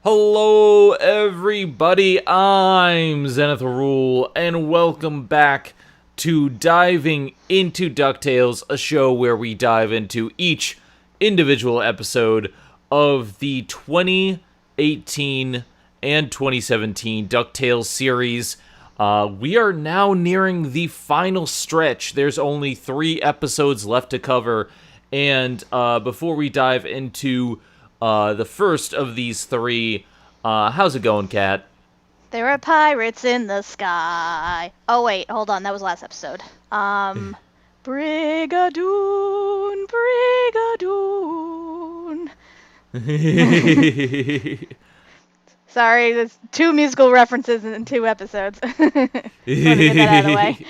Hello everybody, I'm Zenith Rule, and welcome back to Diving Into DuckTales, a show where we dive into each individual episode of the 2018 and 2017 DuckTales series. We are now nearing the final stretch. There's only 3 episodes left to cover, and before we dive into the first of these 3. How's it going, Kat? There are pirates in the sky. Oh, wait, hold on. That was last episode. Brigadoon, Brigadoon. Sorry, there's 2 musical references in 2 episodes. Just want to get that out of the way.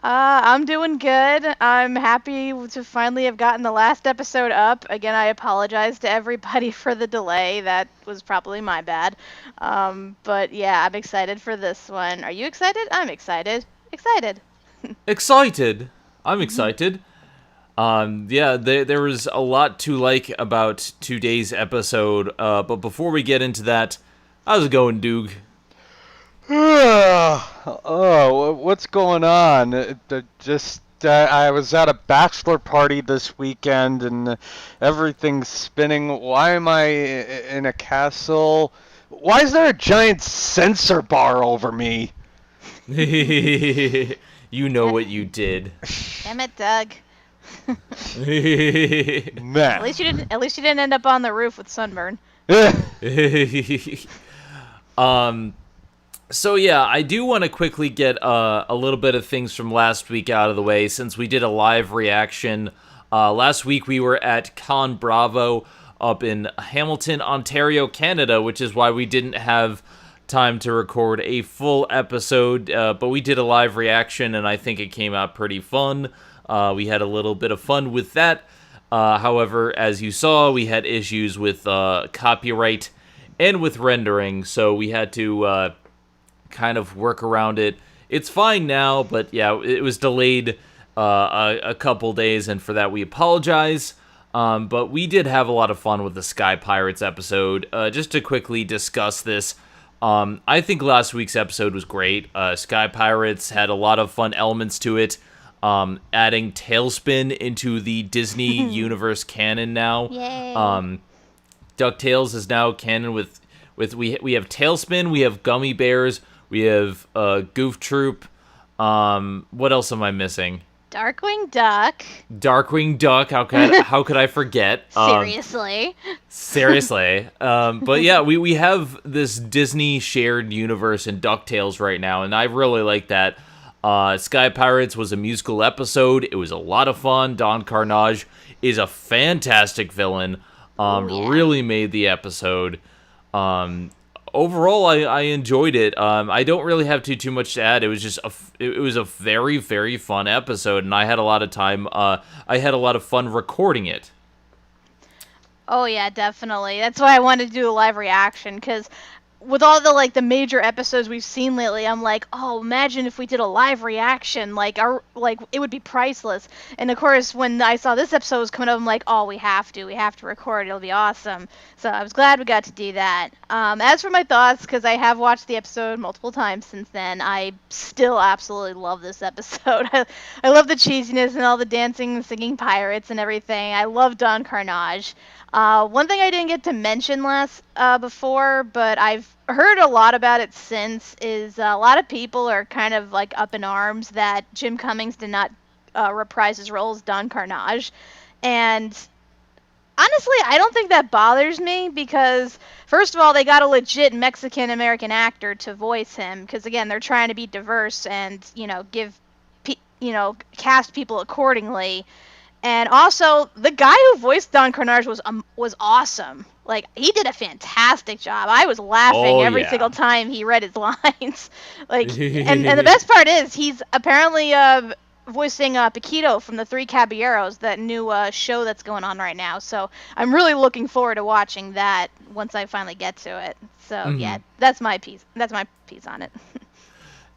I'm doing good. I'm happy to finally have gotten the last episode up. Again, I apologize to everybody for the delay. That was probably my bad. But yeah, I'm excited for this one. Are you excited? I'm excited. Excited. Excited. I'm excited. Yeah, there was a lot to like about today's episode. But before we get into that, how's it going, Doog? What's going on? I was at a bachelor party this weekend and everything's spinning. Why am I in a castle? Why is there a giant sensor bar over me? You know what you did. Damn it, Doug. Man. At least you didn't end up on the roof with sunburn. So yeah, I do want to quickly get a little bit of things from last week out of the way, since we did a live reaction. Last week we were at Con Bravo up in Hamilton, Ontario, Canada, which is why we didn't have time to record a full episode, but we did a live reaction, and I think it came out pretty fun. We had a little bit of fun with that. However, as you saw, we had issues with copyright and with rendering, so we had to kind of work around it. It's fine now, but yeah, it was delayed a couple days, and for that we apologize. But we did have a lot of fun with the Sky Pirates episode. Just to quickly discuss this, I think last week's episode was great. Sky Pirates had a lot of fun elements to it. Adding Tailspin into the Disney universe canon now. Yay. DuckTales is now canon with we have Tailspin, we have Gummy Bears, we have Goof Troop. What else am I missing? Darkwing Duck. Darkwing Duck. How could I forget? Seriously. Seriously. But yeah, we have this Disney shared universe in DuckTales right now, and I really like that. Sky Pirates was a musical episode. It was a lot of fun. Don Carnage is a fantastic villain. Really made the episode. Overall, I enjoyed it. I don't really have too much to add. It was just it was a very, very fun episode, and I had a lot of time. I had a lot of fun recording it. Oh yeah, definitely. That's why I wanted to do a live reaction, because with all the major episodes we've seen lately, I'm like, oh, imagine if we did a live reaction, it would be priceless. And of course, when I saw this episode was coming up, I'm like, oh, we have to record, it'll be awesome. So I was glad we got to do that. As for my thoughts, because I have watched the episode multiple times since then, I still absolutely love this episode. I love the cheesiness and all the dancing and singing pirates and everything. I love Don Carnage. One thing I didn't get to mention before, but I've heard a lot about it since, is a lot of people are kind of up in arms that Jim Cummings did not reprise his role as Don Carnage. And honestly, I don't think that bothers me, because first of all, they got a legit Mexican-American actor to voice him, because again, they're trying to be diverse and, cast people accordingly. And also, the guy who voiced Don Carnage was awesome. He did a fantastic job. I was laughing every single time he read his lines. And the best part is, he's apparently voicing Paquito from the Three Caballeros, that new show that's going on right now. So I'm really looking forward to watching that once I finally get to it. So yeah, that's my piece. That's my piece on it.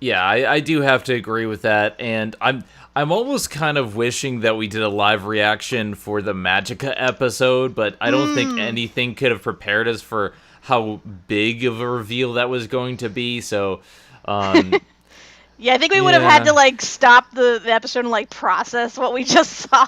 Yeah, I do have to agree with that, and I'm almost kind of wishing that we did a live reaction for the Magica episode, but I don't think anything could have prepared us for how big of a reveal that was going to be. So, yeah, I think we would have had to like stop the episode and like process what we just saw.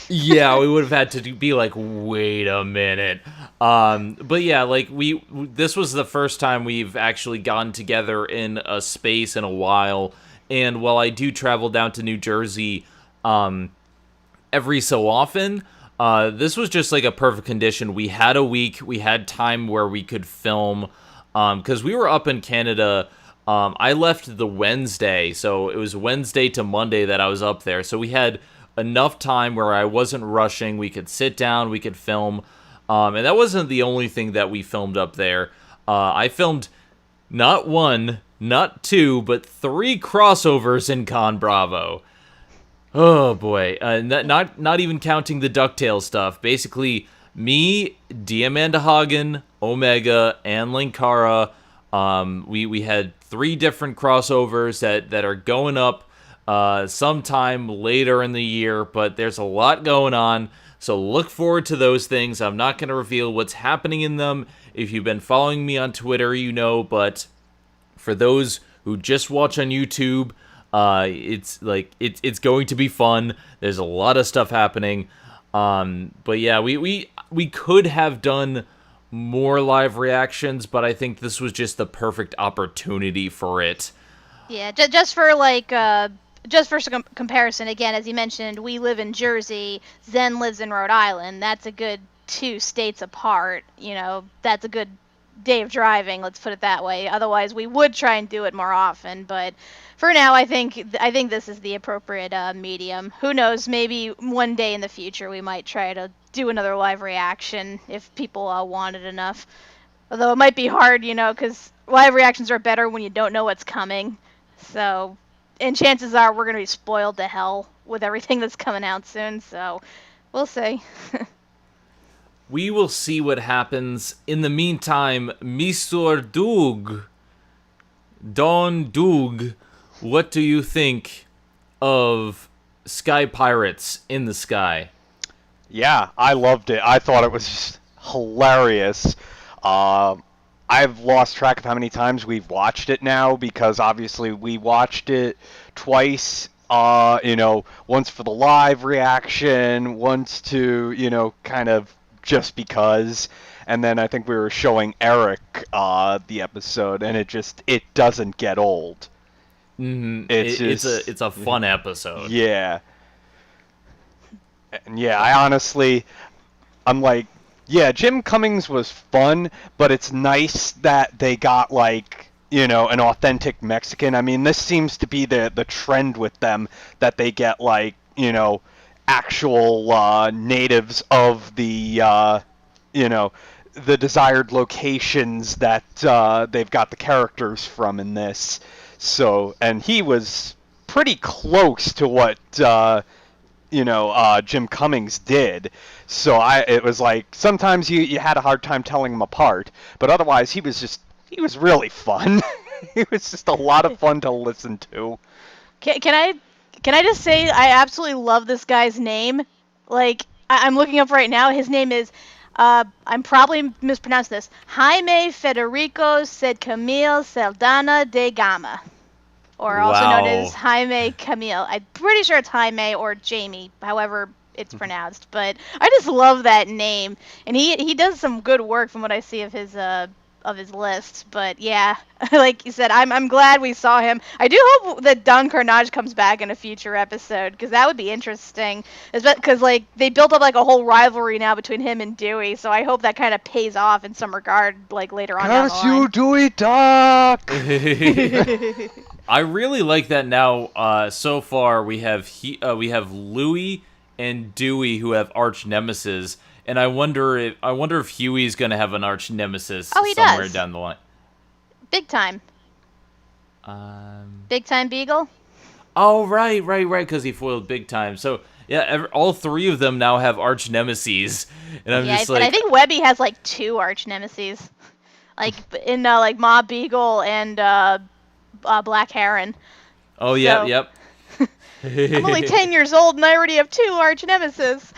Yeah, we would have had to be like, wait a minute. But yeah, like this was the first time we've actually gotten together in a space in a while. And while I do travel down to New Jersey, every so often, this was just like a perfect condition. We had a week, we had time where we could film, because we were up in Canada. I left the Wednesday, so it was Wednesday to Monday that I was up there. So we had enough time where I wasn't rushing. We could sit down, we could film. And that wasn't the only thing that we filmed up there. I filmed not one, not two, but 3 crossovers in Con Bravo. Oh boy, not even counting the DuckTales stuff. Basically, me, Diamanda Hagen, Omega, and Linkara. We had 3 different crossovers that are going up sometime later in the year, but there's a lot going on, so look forward to those things. I'm not going to reveal what's happening in them. If you've been following me on Twitter, you know, but for those who just watch on YouTube, it's going to be fun. There's a lot of stuff happening. But yeah, we could have done more live reactions, but I think this was just the perfect opportunity for it. Yeah, just for like just for some comparison, again, as you mentioned, we live in Jersey, Zen lives in Rhode Island. That's a good 2 states apart. You know, that's a good day of driving, let's put it that way. Otherwise, we would try and do it more often, but for now, I think this is the appropriate medium. Who knows, maybe one day in the future we might try to do another live reaction if people want it enough. Although it might be hard, you know, because live reactions are better when you don't know what's coming. So, and chances are we're going to be spoiled to hell with everything that's coming out soon, so we'll see. We will see what happens. In the meantime, Mr. Doug, Don Doug, what do you think of Sky Pirates in the Sky? Yeah, I loved it. I thought it was just hilarious. I've lost track of how many times we've watched it now, because obviously we watched it twice. Once for the live reaction, once to, kind of just because. And then I think we were showing Eric the episode, and it doesn't get old. Mm-hmm. It's a fun episode. Yeah. And yeah, I'm like, yeah, Jim Cummings was fun, but it's nice that they got an authentic Mexican. I mean, this seems to be the trend with them, that they get actual natives of the the desired locations that they've got the characters from in this. So, and he was pretty close to what Jim Cummings did. So it was like sometimes you had a hard time telling him apart, but otherwise he was really fun. He was just a lot of fun to listen to. Can I just say I absolutely love this guy's name? Like, I'm looking up right now. His name is I'm probably mispronouncing this. Jaime Federico Cid Camille Saldana de Gama. Or also known as Jaime Camille. I'm pretty sure it's Jaime or Jamie, however it's pronounced. But I just love that name. And he does some good work from what I see of his list. But yeah, like you said, I'm glad we saw him. I do hope that Don Carnage comes back in a future episode, because that would be interesting. Because they built up a whole rivalry now between him and Dewey, so I hope that kind of pays off in some regard later on down the line. Curse you, Dewey Duck! I really like that now. So far, we have Louie and Dewey who have arch nemesis. And I wonder if Huey's gonna have an arch nemesis somewhere down the line. Big time. Big Time Beagle. Oh right, because he foiled Big Time. So yeah, all 3 of them now have arch nemeses, and I'm just like. I think Webby has 2 arch nemeses, in Ma Beagle and Black Heron. Oh yeah, yep. I'm only 10 years old and I already have 2 arch nemesis.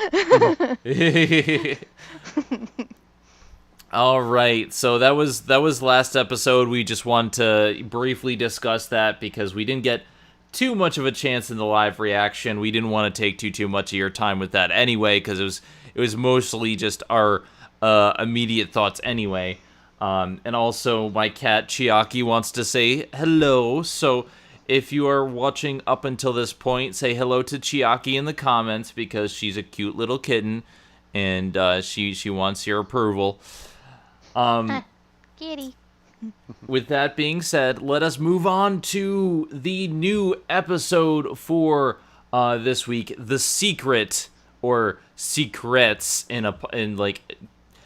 All right, so that was last episode. We just wanted to briefly discuss that because we didn't get too much of a chance in the live reaction. We didn't want to take too much of your time with that anyway, because it was mostly just our immediate thoughts anyway. And also, my cat Chiaki wants to say hello. So if you are watching up until this point, say hello to Chiaki in the comments because she's a cute little kitten, and she wants your approval. Kitty. With that being said, let us move on to the new episode for this week, The Secret, or Secrets in like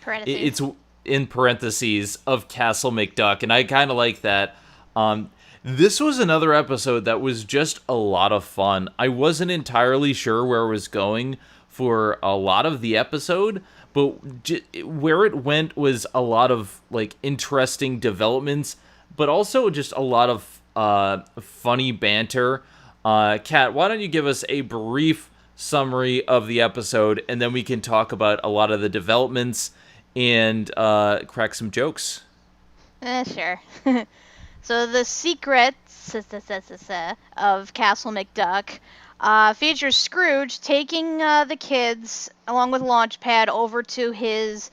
it's in parentheses of Castle McDuck, and I kind of like that. This was another episode that was just a lot of fun. I wasn't entirely sure where it was going for a lot of the episode, but where it went was a lot of like interesting developments, but also just a lot of funny banter. Kat, why don't you give us a brief summary of the episode, and then we can talk about a lot of the developments and crack some jokes. Sure. So the Secrets of Castle McDuck features Scrooge taking the kids along with Launchpad over to his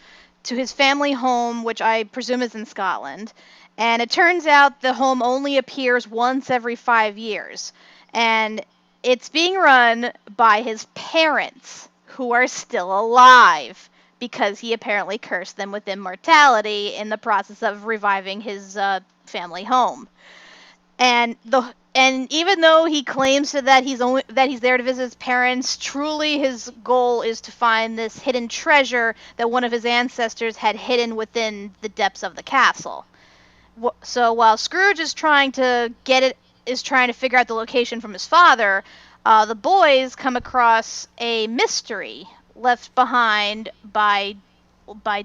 family home, which I presume is in Scotland. And it turns out the home only appears once every 5 years, and it's being run by his parents, who are still alive because he apparently cursed them with immortality in the process of reviving his family home. And even though he claims that he's there to visit his parents, truly his goal is to find this hidden treasure that one of his ancestors had hidden within the depths of the castle. So while Scrooge is trying to figure out the location from his father, the boys come across a mystery left behind by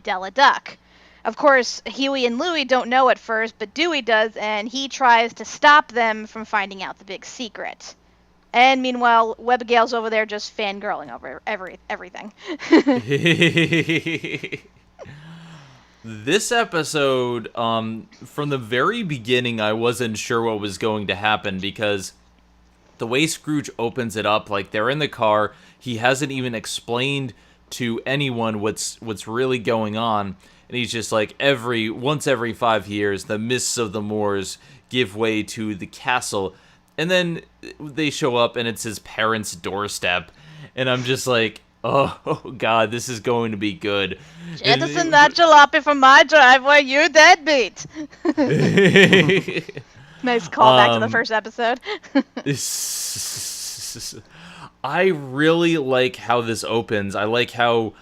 Della Duck. Of course, Huey and Louie don't know at first, but Dewey does, and he tries to stop them from finding out the big secret. And meanwhile, Webigail's over there just fangirling over everything. This episode, from the very beginning, I wasn't sure what was going to happen because the way Scrooge opens it up, like they're in the car, he hasn't even explained to anyone what's really going on. And he's just like, once every 5 years, the mists of the moors give way to the castle. And then they show up, and it's his parents' doorstep. And I'm just like, oh God, this is going to be good. Jettison that jalopy from my driveway, you deadbeat. Nice callback to the first episode. I really like how this opens. I like how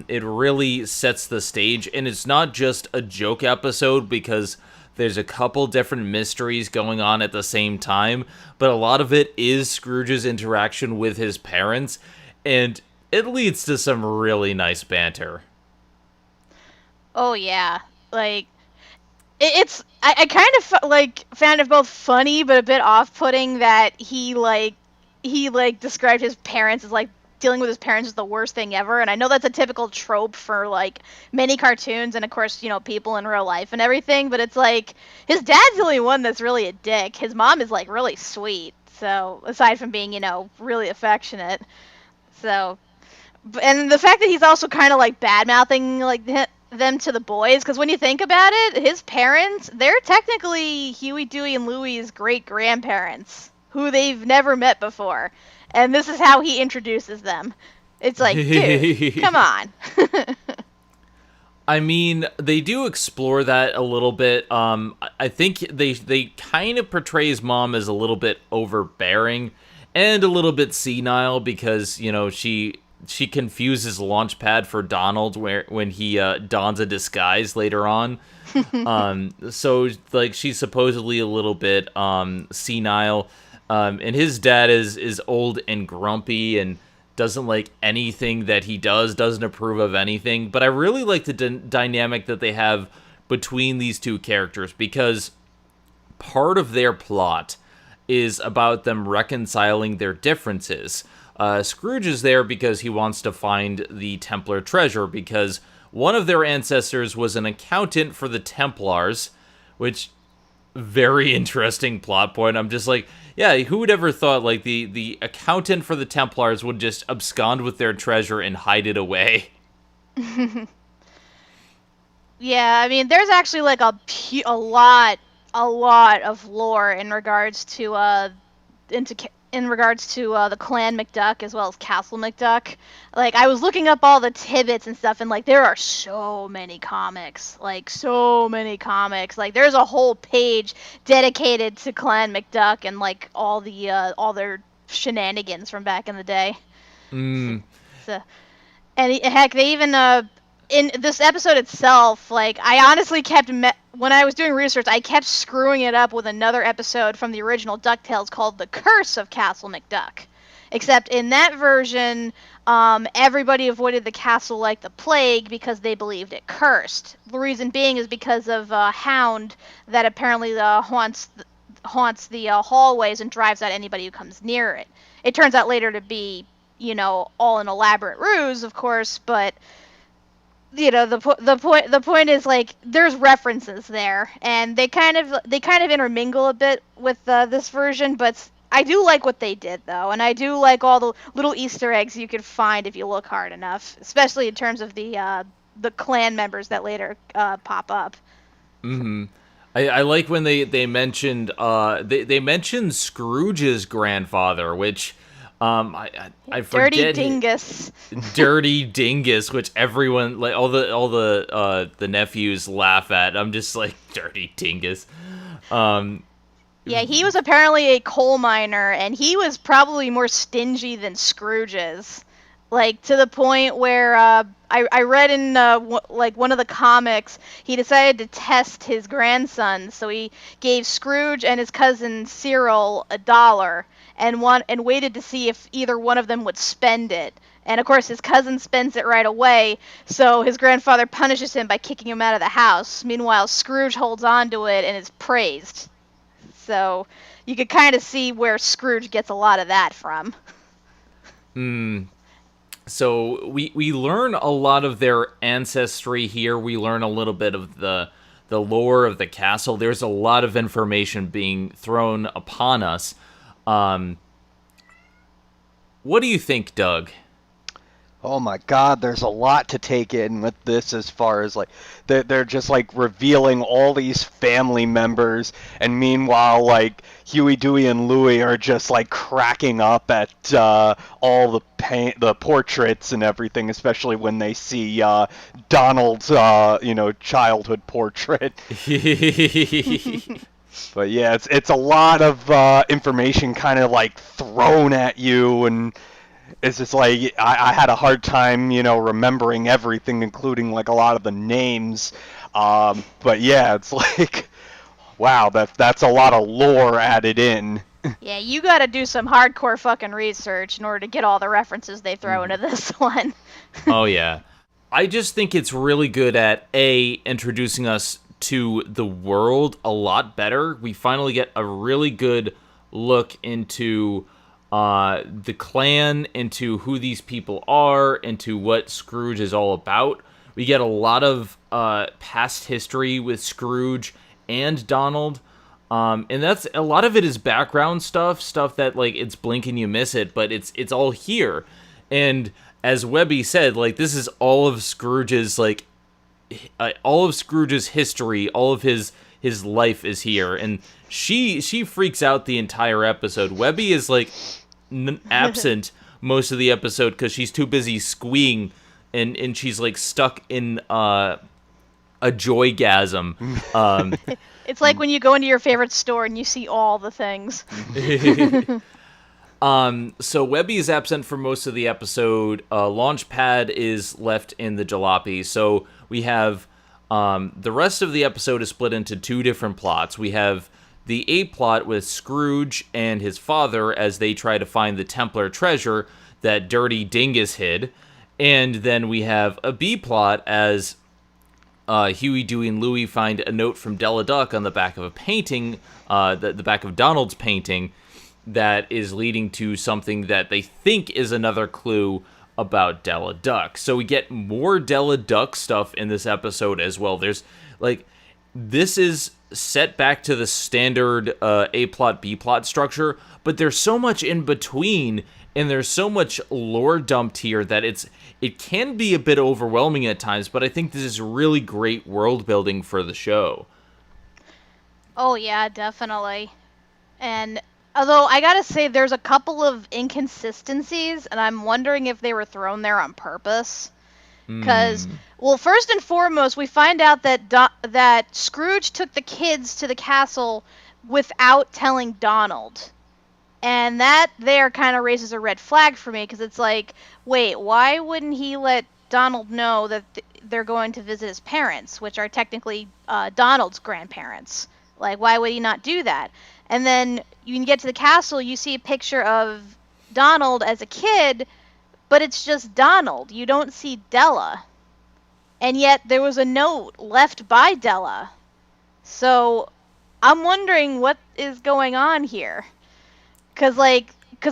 it really sets the stage, and it's not just a joke episode because there's a couple different mysteries going on at the same time, but a lot of it is Scrooge's interaction with his parents, and it leads to some really nice banter. Oh yeah, like I kind of found it both funny but a bit off-putting that he described his parents as like dealing with his parents is the worst thing ever, and I know that's a typical trope for like many cartoons and of course, you know, people in real life and everything, but it's like his dad's the only one that's really a dick. His mom is like really sweet, so aside from being, you know, really affectionate. So, and the fact that he's also kind of like bad-mouthing like them to the boys, because when you think about it, his parents, they're technically Huey, Dewey, and Louie's great-grandparents who they've never met before. And this is how he introduces them. It's like, dude, come on. I mean, they do explore that a little bit. I think they kind of portray his mom as a little bit overbearing and a little bit senile because, you know, she confuses Launchpad for Donald when he dons a disguise later on. So, like, she's supposedly a little bit senile. And his dad is old and grumpy and doesn't like anything that he does, doesn't approve of anything. But I really like the dynamic that they have between these two characters because part of their plot is about them reconciling their differences. Scrooge is there because he wants to find the Templar treasure because one of their ancestors was an accountant for the Templars, which, very interesting plot point. I'm just like, yeah, who would ever thought, like, the accountant for the Templars would just abscond with their treasure and hide it away? Yeah, I mean, there's actually like a lot of lore in regards to the Clan McDuck as well as Castle McDuck. Like, I was looking up all the tidbits and stuff, and like there are so many comics. Like, there's a whole page dedicated to Clan McDuck and like all their shenanigans from back in the day. So, and heck, they even in this episode itself, like, I honestly when I was doing research, I kept screwing it up with another episode from the original DuckTales called The Curse of Castle McDuck. Except in that version, everybody avoided the castle like the plague because they believed it cursed. The reason being is because of a hound that apparently haunts the hallways and drives out anybody who comes near it. It turns out later to be, all an elaborate ruse, of course, but the point is, like, there's references there, and they kind of intermingle a bit with this version, but I do like what they did, though, and I do like all the little Easter eggs you could find if you look hard enough, especially in terms of the clan members that later pop up. Mm-hmm. I like when they mentioned they mentioned Scrooge's grandfather, which I forget. Dirty Dingus. Dirty Dingus, which everyone, like, all the nephews laugh at. I'm just like, Dirty Dingus. Yeah, he was apparently a coal miner, and he was probably more stingy than Scrooge is. Like, to the point where I read in one of the comics, he decided to test his grandson, so he gave Scrooge and his cousin Cyril $1 and waited to see if either one of them would spend it. And of course his cousin spends it right away, so his grandfather punishes him by kicking him out of the house. Meanwhile, Scrooge holds on to it and is praised. So you could kind of see where Scrooge gets a lot of that from. So we learn a lot of their ancestry here. We learn a little bit of the lore of the castle. There's a lot of information being thrown upon us. What do you think, Doug? Oh my God, there's a lot to take in with this, as far as, like, they're just, like, revealing all these family members, and meanwhile, like, Huey, Dewey, and Louie are just, like, cracking up at all the portraits and everything, especially when they see Donald's childhood portrait. But yeah, it's a lot of information kind of, like, thrown at you, and it's just like, I had a hard time, remembering everything, including, like, a lot of the names. But yeah, it's like, wow, that's a lot of lore added in. Yeah, you gotta do some hardcore fucking research in order to get all the references they throw into this one. Oh yeah. I just think it's really good at introducing us to the world a lot better. We finally get a really good look into the clan, into who these people are, into what Scrooge is all about. We get a lot of past history with Scrooge and Donald, and that's a lot of it is background stuff that, like, it's blink and you miss it, but it's all here. And as Webby said, like, this is all of Scrooge's, like, all of Scrooge's history, all of his life is here, and she freaks out the entire episode. Webby is, like, absent most of the episode because she's too busy squeeing, and she's, like, stuck in a joygasm. It's like when you go into your favorite store and you see all the things. So Webby is absent for most of the episode. Launchpad is left in the jalopy. So we have the rest of the episode is split into two different plots. We have the A plot with Scrooge and his father as they try to find the Templar treasure that Dirty Dingus hid. And then we have a B plot as Huey, Dewey, and Louie find a note from Della Duck on the back of a painting, the back of Donald's painting, that is leading to something that they think is another clue about Della Duck. So we get more Della Duck stuff in this episode as well. There's like, this is set back to the standard A plot, B plot structure, but there's so much in between, and there's so much lore dumped here that it can be a bit overwhelming at times, but I think this is really great world building for the show. Oh yeah, definitely. And although I gotta say there's a couple of inconsistencies, and I'm wondering if they were thrown there on purpose. Because, well, first and foremost, we find out that that Scrooge took the kids to the castle without telling Donald. And that there kind of raises a red flag for me, because it's like, wait, why wouldn't he let Donald know that they're going to visit his parents, which are technically Donald's grandparents? Like, why would he not do that? And then you can get to the castle, you see a picture of Donald as a kid, but it's just Donald. You don't see Della. And yet there was a note left by Della. So I'm wondering what is going on here. Because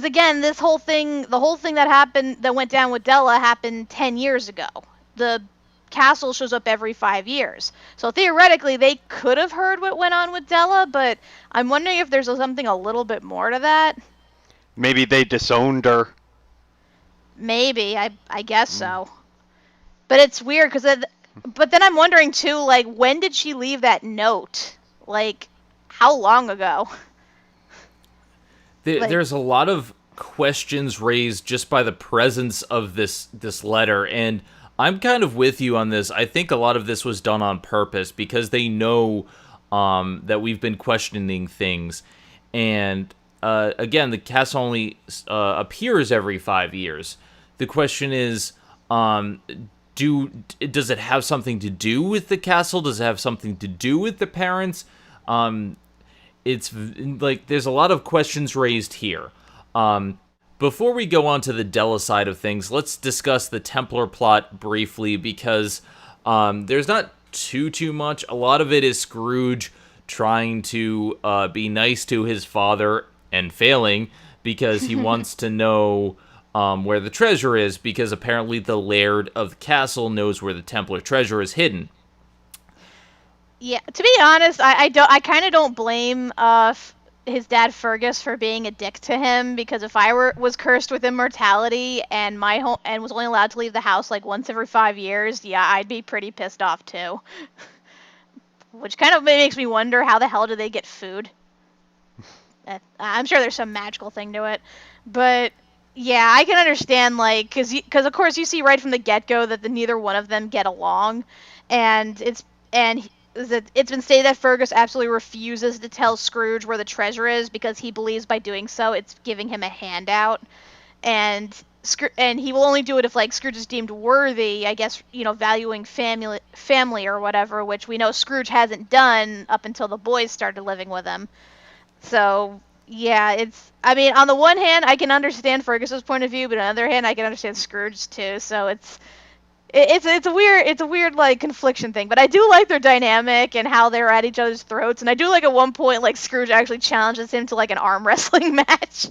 again, the whole thing that went down with Della happened 10 years ago. The castle shows up every 5 years. So theoretically, they could have heard what went on with Della, but I'm wondering if there's something a little bit more to that. Maybe they disowned her. Maybe, I guess so. But it's weird, but then I'm wondering too, like, when did she leave that note? Like, how long ago? There's a lot of questions raised just by the presence of this letter, and I'm kind of with you on this. I think a lot of this was done on purpose because they know that we've been questioning things. And again, the castle only appears every 5 years. The question is, does it have something to do with the castle? Does it have something to do with the parents? It's like there's a lot of questions raised here. Before we go on to the Della side of things, let's discuss the Templar plot briefly, because there's not too much. A lot of it is Scrooge trying to be nice to his father and failing because he wants to know where the treasure is, because apparently the laird of the castle knows where the Templar treasure is hidden. Yeah, to be honest, I kind of don't blame his dad Fergus for being a dick to him, because if I was cursed with immortality and was only allowed to leave the house like once every 5 years, yeah, I'd be pretty pissed off too. Which kind of makes me wonder, how the hell do they get food? I'm sure there's some magical thing to it, but yeah, I can understand, like, because of course you see right from the get-go that neither one of them get along, and it's been stated that Fergus absolutely refuses to tell Scrooge where the treasure is because he believes by doing so it's giving him a handout, and he will only do it if, like, Scrooge is deemed worthy, I guess, valuing family or whatever, which we know Scrooge hasn't done up until the boys started living with him. So yeah, I mean, on the one hand, I can understand Fergus's point of view, but on the other hand, I can understand Scrooge's too. So it's a weird like confliction thing. But I do like their dynamic and how they're at each other's throats. And I do like at one point, like, Scrooge actually challenges him to like an arm wrestling match,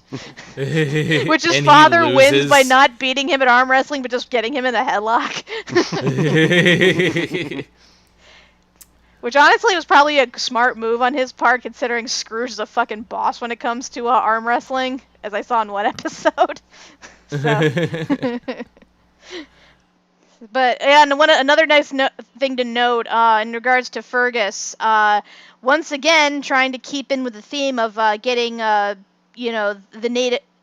which his father wins by not beating him at arm wrestling, but just getting him in the headlock. Which honestly was probably a smart move on his part, considering Scrooge is a fucking boss when it comes to arm wrestling, as I saw in one episode. But yeah, and another nice thing to note in regards to Fergus, once again trying to keep in with the theme of getting the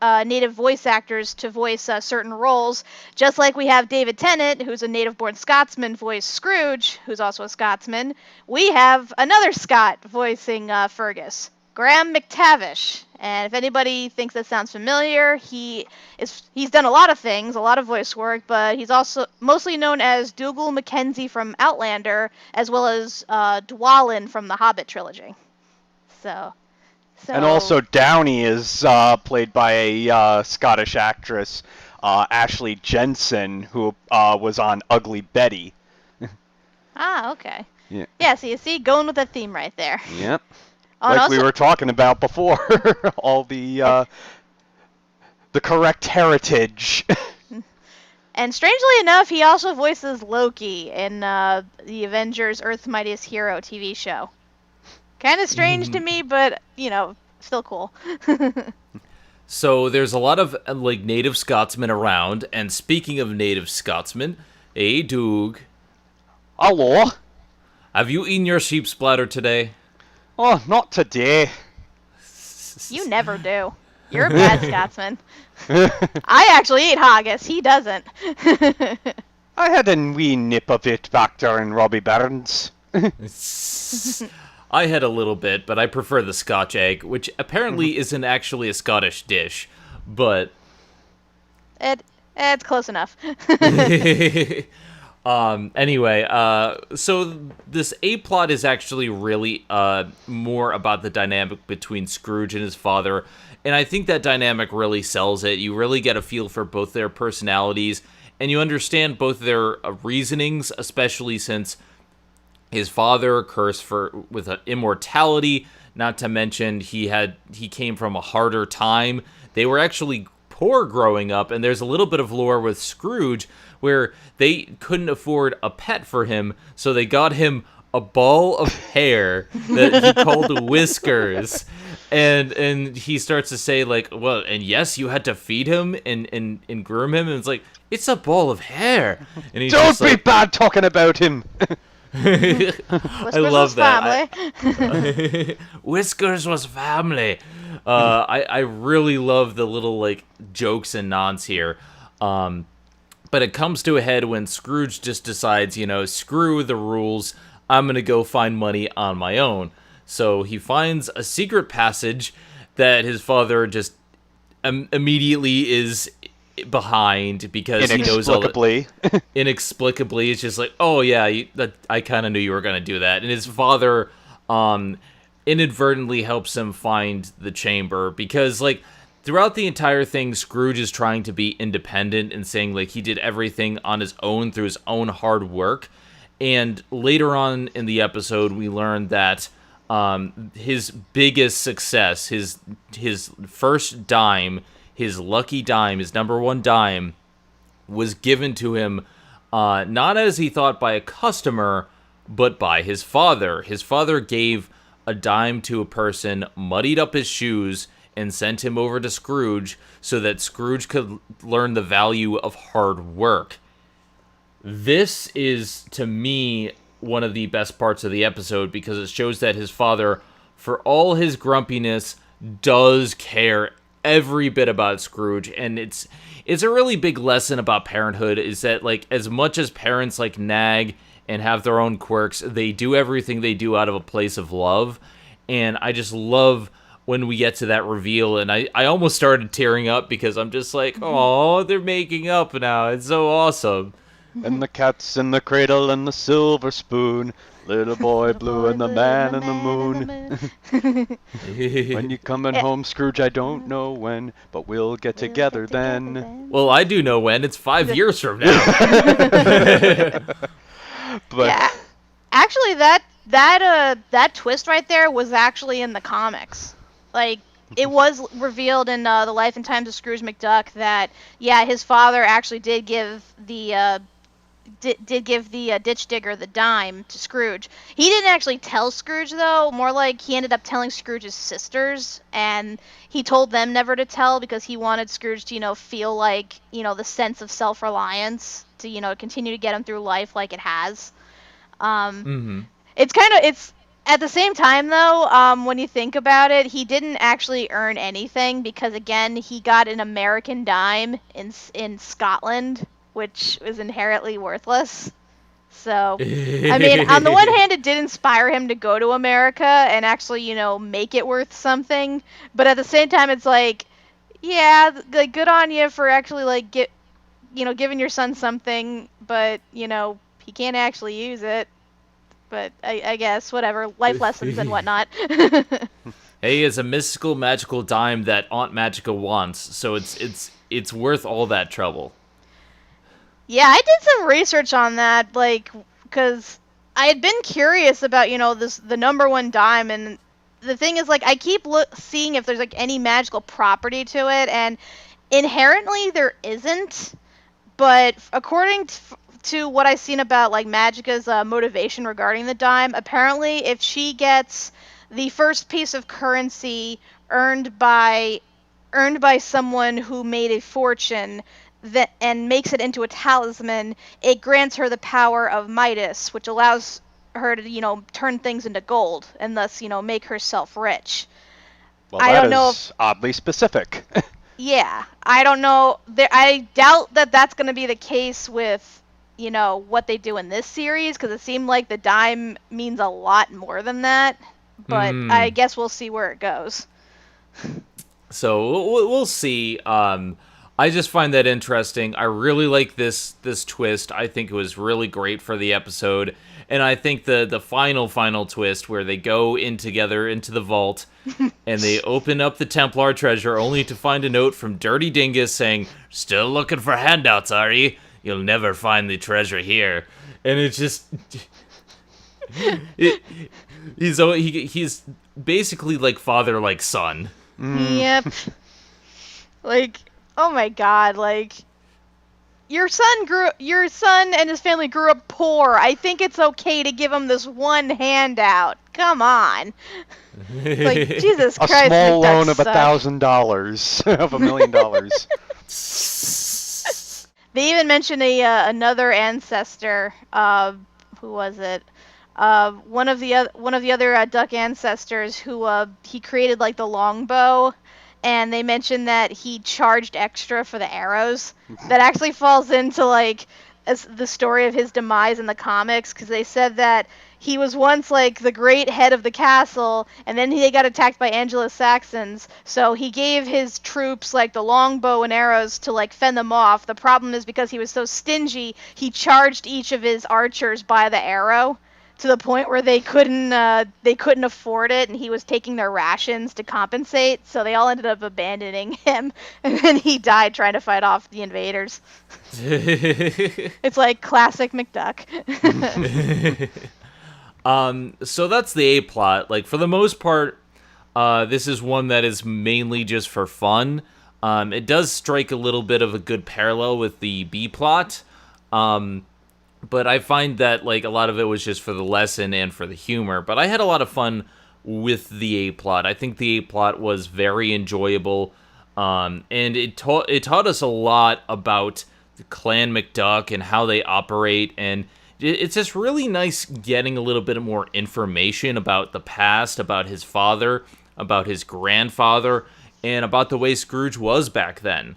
native voice actors to voice certain roles, just like we have David Tennant, who's a native-born Scotsman, voice Scrooge, who's also a Scotsman. We have another Scot voicing Fergus, Graham McTavish. And if anybody thinks that sounds familiar, he's done a lot of things, a lot of voice work, but he's also mostly known as Dougal Mackenzie from Outlander, as well as Dwalin from the Hobbit trilogy. So And also Downey is played by a Scottish actress, Ashley Jensen, who was on Ugly Betty. Ah, okay. Yeah. Yeah, so you see, going with the theme right there. Yep. Oh, Like also, we were talking about before, all the correct heritage. And strangely enough, he also voices Loki in the Avengers Earth's Mightiest Hero TV show. Kind of strange to me, but, still cool. So there's a lot of native Scotsmen around, and speaking of native Scotsmen, hey Doug. Hello? Have you eaten your sheep splatter today? Oh, not today. You never do. You're a bad Scotsman. I actually eat haggis. He doesn't. I had a wee nip of it back there in Robbie Burns. I had a little bit, but I prefer the Scotch egg, which apparently isn't actually a Scottish dish, but... It's close enough. Anyway, so this A-plot is actually really more about the dynamic between Scrooge and his father, and I think that dynamic really sells it. You really get a feel for both their personalities, and you understand both their reasonings, especially since his father cursed with immortality, not to mention he came from a harder time. They were actually poor growing up, and there's a little bit of lore with Scrooge where they couldn't afford a pet for him, so they got him a ball of hair that he called Whiskers. And he starts to say, well, and yes, you had to feed him and groom him, and it's like, it's a ball of hair. And he's Don't be bad talking about him. I love that. Whiskers was family. I really love the little jokes and nods here. But it comes to a head when Scrooge just decides, screw the rules. I'm gonna go find money on my own. So he finds a secret passage that his father just immediately is behind because he knows all that. Inexplicably, it's just like, oh yeah, I kind of knew you were gonna do that. And his father inadvertently helps him find the chamber because throughout the entire thing, Scrooge is trying to be independent and saying he did everything on his own through his own hard work. And later on in the episode, we learn that his biggest success, his first dime, his lucky dime, his number one dime, was given to him not as he thought by a customer, but by his father. His father gave a dime to a person, muddied up his shoes, and sent him over to Scrooge so that Scrooge could learn the value of hard work. This is, to me, one of the best parts of the episode because it shows that his father, for all his grumpiness, does care every bit about Scrooge. And it's a really big lesson about parenthood is that, as much as parents, nag and have their own quirks, they do everything they do out of a place of love. And I just love when we get to that reveal, and I almost started tearing up because I'm just like, oh, they're making up now. It's so awesome. And the cat's in the cradle and the silver spoon, little boy blue and the man in the moon. When you coming home, Scrooge, I don't know when, but we'll get together then. Well, I do know when. It's 5 years from now. But yeah, actually, that twist right there was actually in the comics. It was revealed in The Life and Times of Scrooge McDuck that, yeah, his father actually did give the ditch digger the dime to Scrooge. He didn't actually tell Scrooge, though. More he ended up telling Scrooge's sisters, and he told them never to tell because he wanted Scrooge to, feel the sense of self-reliance to, continue to get him through life like it has. It's at the same time, though, when you think about it, he didn't actually earn anything because, again, he got an American dime in Scotland, which was inherently worthless. So, I mean, on the one hand, it did inspire him to go to America and actually, make it worth something. But at the same time, it's yeah, good on you for actually, giving your son something, but, he can't actually use it. But I guess, whatever, life lessons and whatnot. Hey, it's a mystical, magical dime that Aunt Magica wants, so it's worth all that trouble. Yeah, I did some research on that, because I had been curious about, the number one dime, and the thing is, I keep seeing if there's, any magical property to it, and inherently there isn't, But according to what I've seen about like Magica's motivation regarding the dime, apparently if she gets the first piece of currency earned by someone who made a fortune and makes it into a talisman, it grants her the power of Midas, which allows her to, turn things into gold and thus, make herself rich. Well, I don't know if oddly specific. Yeah, I don't know. I doubt that that's going to be the case with, what they do in this series, because it seemed like the dime means a lot more than that. But I guess we'll see where it goes. So we'll see. I just find that interesting. I really like this twist. I think it was really great for the episode. And I think the final twist where they go in together into the vault and they open up the Templar treasure only to find a note from Dirty Dingus saying, "Still looking for handouts, are you? You'll never find the treasure here." And it's just... he's basically like father, like son. Yep. Like, oh my god, like... Your son and his family grew up poor. I think it's okay to give him this one handout. Come on. Like, Jesus Christ. A small loan of suck. $1,000 of $1 million. They even mentioned another ancestor. Who was it? One of the other duck ancestors who he created like the longbow. And they mentioned that he charged extra for the arrows. That actually falls into like the story of his demise in the comics, because they said that he was once like the great head of the castle, and then he got attacked by Anglo-Saxons. So he gave his troops like the longbow and arrows to like fend them off. The problem is because he was so stingy, he charged each of his archers by the arrow, to the point where they couldn't afford it, and he was taking their rations to compensate, so they all ended up abandoning him, and then he died trying to fight off the invaders. It's like classic McDuck. So that's the A plot. Like, for the most part, this is one that is mainly just for fun. It does strike a little bit of a good parallel with the B plot. But I find that, like, a lot of it was just for the lesson and for the humor. But I had a lot of fun with the A-plot. I think the A-plot was very enjoyable. And it taught us a lot about the Clan McDuck and how they operate. And it's just really nice getting a little bit more information about the past, about his father, about his grandfather, and about the way Scrooge was back then.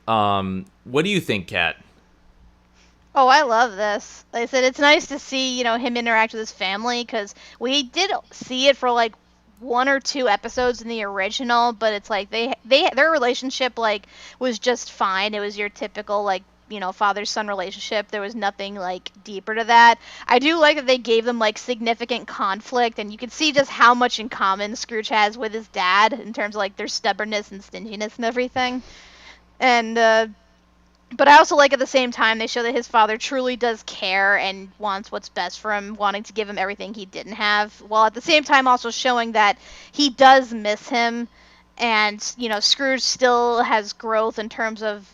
What do you think, Kat? Oh, I love this. Like I said, it's nice to see, him interact with his family, because we did see it for like 1 or 2 episodes in the original, but it's like their relationship like was just fine. It was your typical like, father-son relationship. There was nothing like deeper to that. I do like that they gave them like significant conflict, and you can see just how much in common Scrooge has with his dad in terms of like their stubbornness and stinginess and everything. And but I also like at the same time they show that his father truly does care and wants what's best for him, wanting to give him everything he didn't have, while at the same time also showing that he does miss him, and, Scrooge still has growth in terms of,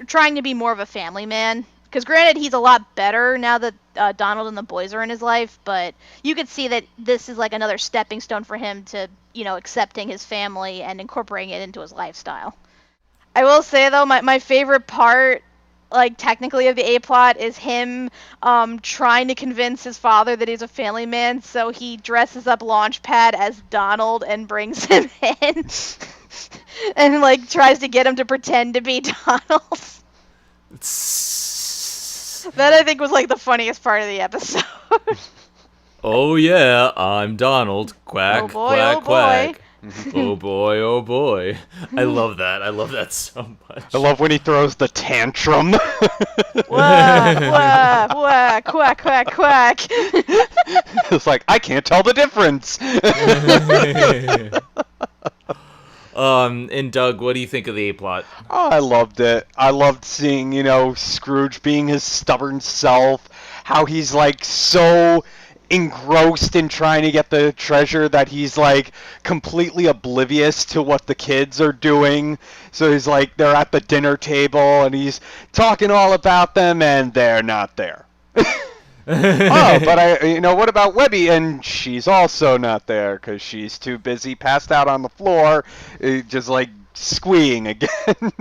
trying to be more of a family man. Because granted, he's a lot better now that Donald and the boys are in his life, but you could see that this is like another stepping stone for him to, accepting his family and incorporating it into his lifestyle. I will say, though, my favorite part, like, technically of the A-plot is him trying to convince his father that he's a family man, so he dresses up Launchpad as Donald and brings him in. And, like, tries to get him to pretend to be Donald. That, I think, was, like, the funniest part of the episode. Oh, yeah, I'm Donald. Quack, oh boy, quack, oh quack. boy. Oh boy, oh boy. I love that. I love that so much. I love when he throws the tantrum. Wah, wah, wah, quack, quack, quack. It's like, I can't tell the difference. And Doug, what do you think of the A-plot? Oh, I loved it. I loved seeing, Scrooge being his stubborn self, how he's like so engrossed in trying to get the treasure that he's like completely oblivious to what the kids are doing. So he's like, they're at the dinner table and he's talking all about them and they're not there. Oh, but what about Webby? And she's also not there because she's too busy, passed out on the floor, just like squeeing again.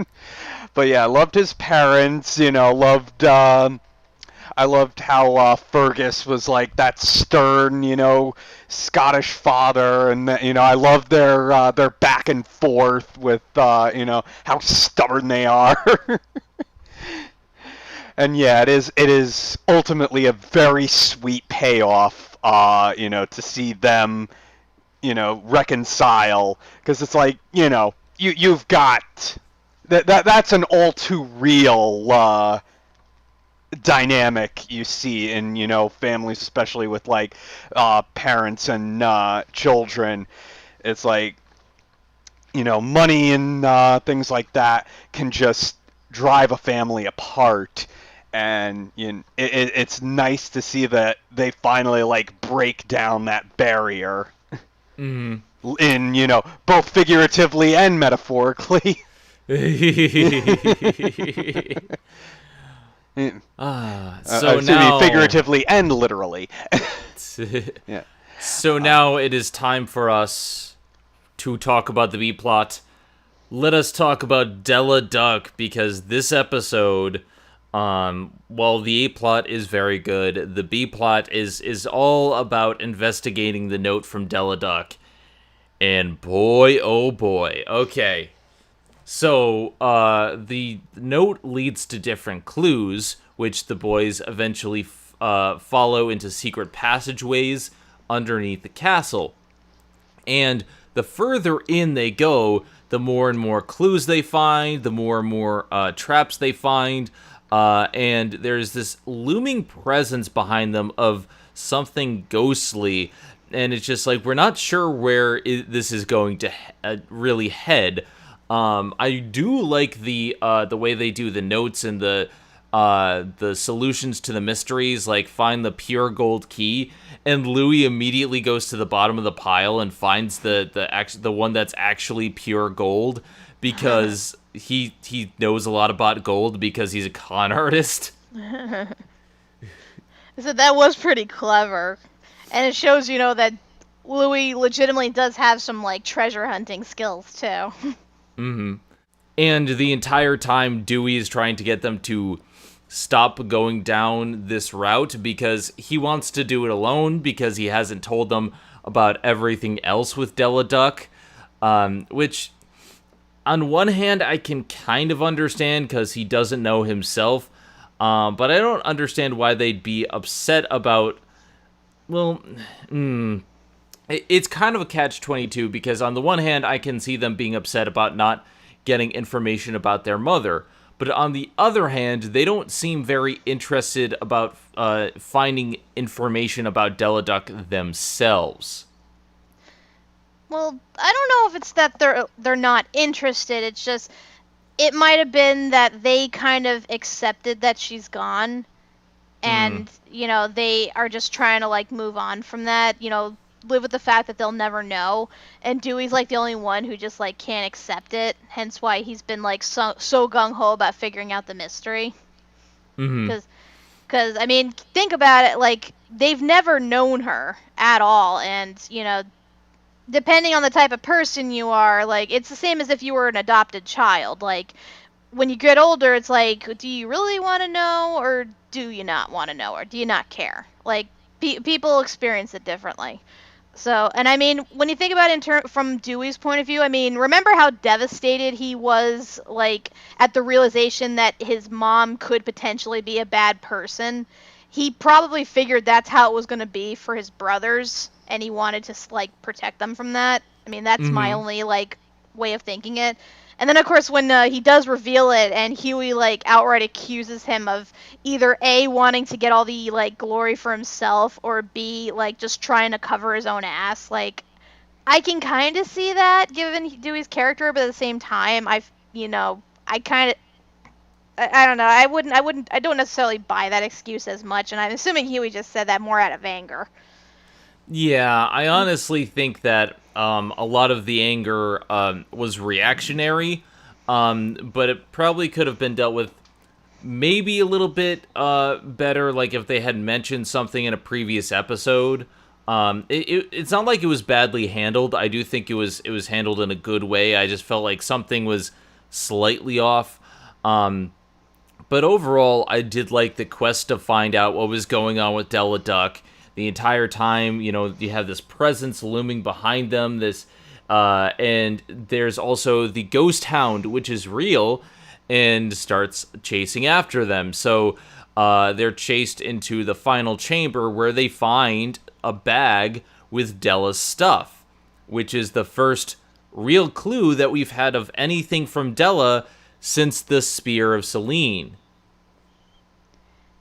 But yeah, I loved his parents. I loved how Fergus was like that stern, Scottish father, and I loved their back and forth with how stubborn they are. And yeah, it is ultimately a very sweet payoff, to see them, reconcile, because it's like, you've got that's an all too real dynamic you see in families, especially with like parents and children. It's like money and things like that can just drive a family apart, and it's nice to see that they finally like break down that barrier. Mm. In both figuratively and metaphorically. So now figuratively and literally. Yeah. So now it is time for us to talk about the B plot. Let us talk about Della Duck, because this episode, while the A plot is very good, the B plot is all about investigating the note from Della Duck. And boy, oh boy. Okay. So, the note leads to different clues, which the boys eventually follow into secret passageways underneath the castle. And the further in they go, the more and more clues they find, the more and more traps they find, and there's this looming presence behind them of something ghostly, and it's just like, we're not sure where this is going to really head. I do like the way they do the notes and the solutions to the mysteries, like find the pure gold key, and Louis immediately goes to the bottom of the pile and finds the one that's actually pure gold, because he knows a lot about gold because he's a con artist. So that was pretty clever, and it shows that Louis legitimately does have some like treasure hunting skills too. Mm-hmm. And the entire time, Dewey is trying to get them to stop going down this route because he wants to do it alone, because he hasn't told them about everything else with Della Duck, which on one hand I can kind of understand because he doesn't know himself, but I don't understand why they'd be upset about, it's kind of a catch-22, because on the one hand I can see them being upset about not getting information about their mother, but on the other hand, they don't seem very interested about finding information about Della Duck themselves. Well, I don't know if it's that they're not interested. It's just, it might have been that they kind of accepted that she's gone, and they are just trying to like move on from that. Live with the fact that they'll never know, and Dewey's like the only one who just like can't accept it, hence why he's been like so gung-ho about figuring out the mystery. Because I mean, think about it, like they've never known her at all, and depending on the type of person you are, like it's the same as if you were an adopted child. Like when you get older, it's like, do you really want to know, or do you not want to know, or do you not care? Like people experience it differently. So, and I mean, when you think about it from Dewey's point of view, I mean, remember how devastated he was, like, at the realization that his mom could potentially be a bad person? He probably figured that's how it was going to be for his brothers, and he wanted to, like, protect them from that. I mean, that's my only, like, way of thinking it. And then, of course, when he does reveal it, and Huey, like, outright accuses him of either A, wanting to get all the, like, glory for himself, or B, like, just trying to cover his own ass, like, I can kind of see that, given Dewey's character, but at the same time, I kind of, I don't know, I don't necessarily buy that excuse as much, and I'm assuming Huey just said that more out of anger. Yeah, I honestly think that a lot of the anger was reactionary, but it probably could have been dealt with maybe a little bit better, like if they had mentioned something in a previous episode. It's not like it was badly handled. I do think it was handled in a good way. I just felt like something was slightly off. But overall, I did like the quest to find out what was going on with Della Duck. The entire time, you have this presence looming behind them. And there's also the ghost hound, which is real, and starts chasing after them. So they're chased into the final chamber where they find a bag with Della's stuff, which is the first real clue that we've had of anything from Della since the Spear of Selene.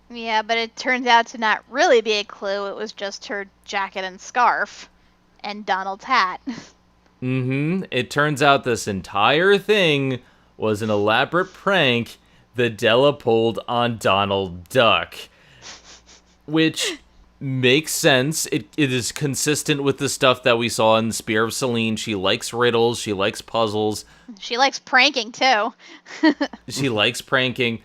Yeah, but it turns out to not really be a clue. It was just her jacket and scarf and Donald's hat. It turns out this entire thing was an elaborate prank that Della pulled on Donald Duck, which makes sense. It is consistent with the stuff that we saw in Spear of Selene. She likes riddles. She likes puzzles. She likes pranking, too. She likes pranking.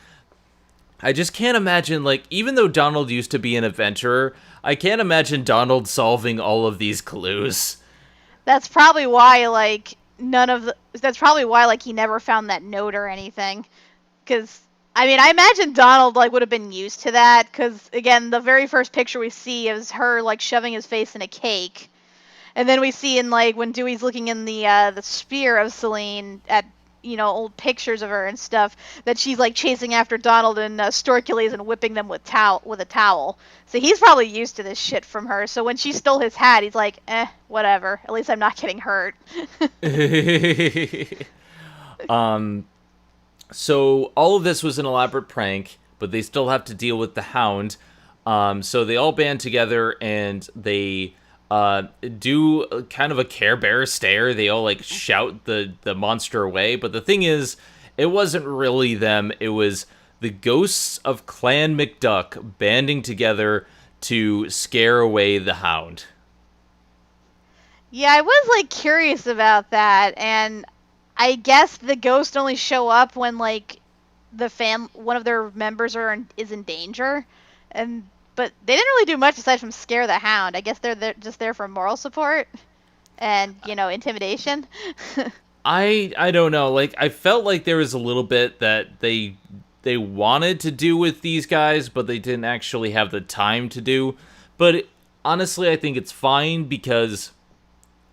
I just can't imagine, even though Donald used to be an adventurer, I can't imagine Donald solving all of these clues. That's probably why, that's probably why, he never found that note or anything. Because, I imagine Donald, would have been used to that. Because, again, the very first picture we see is her, shoving his face in a cake. And then we see when Dewey's looking in the Spear of Selene at, old pictures of her and stuff, that she's, chasing after Donald and Storkules and whipping them with a towel. So he's probably used to this shit from her. So when she stole his hat, he's like, whatever. At least I'm not getting hurt. So all of this was an elaborate prank, but they still have to deal with the Hound. So they all band together and they do kind of a Care Bear stare. They all shout the monster away. But the thing is, it wasn't really them. It was the ghosts of Clan McDuck banding together to scare away the Hound. Yeah, I was curious about that, and I guess the ghosts only show up when one of their members is in danger, but they didn't really do much aside from scare the Hound. I guess they're just there for moral support and intimidation. I don't know. I felt like there was a little bit that they wanted to do with these guys, but they didn't actually have the time to do. But honestly, I think it's fine because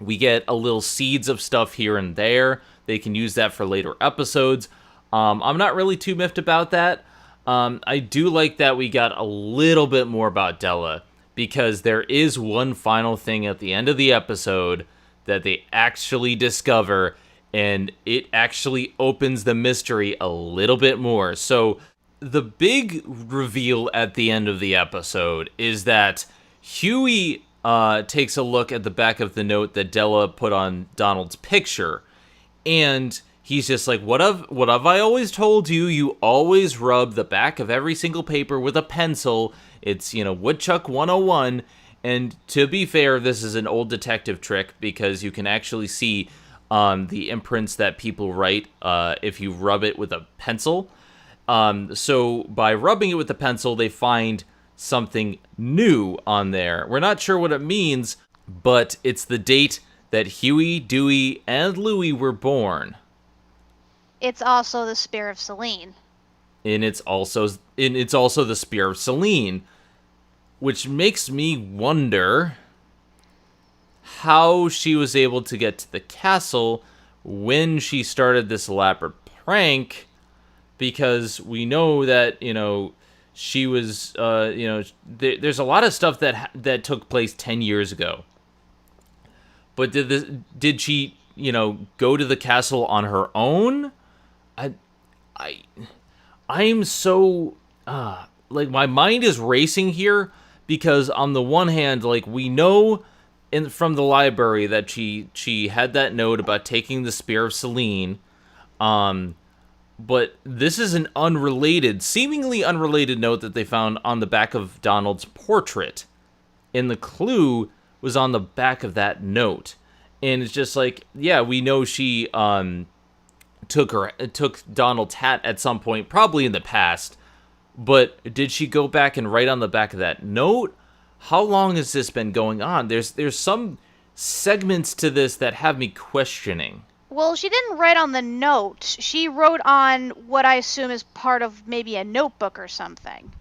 we get a little seeds of stuff here and there. They can use that for later episodes. I'm not really too miffed about that. I do like that we got a little bit more about Della, because there is one final thing at the end of the episode that they actually discover, and it actually opens the mystery a little bit more. So the big reveal at the end of the episode is that Huey takes a look at the back of the note that Della put on Donald's picture, and he's just like, what have I always told you? You always rub the back of every single paper with a pencil. It's, Woodchuck 101. And to be fair, this is an old detective trick, because you can actually see the imprints that people write if you rub it with a pencil. So by rubbing it with the pencil, they find something new on there. We're not sure what it means, but it's the date that Huey, Dewey, and Louie were born. It's also the Spear of Selene. And it's also the Spear of Selene, which makes me wonder how she was able to get to the castle when she started this elaborate prank, because we know that, she was, there's a lot of stuff that took place 10 years ago. But did she, go to the castle on her own? I'm so, my mind is racing here, because on the one hand, we know from the library that she had that note about taking the Spear of Selene, but this is an seemingly unrelated note that they found on the back of Donald's portrait. And the clue was on the back of that note. And it's just like, yeah, we know she took Donald's hat at some point, probably in the past. But did she go back and write on the back of that note? How long has this been going on? There's some segments to this that have me questioning. Well, she didn't write on the note. She wrote on what I assume is part of maybe a notebook or something.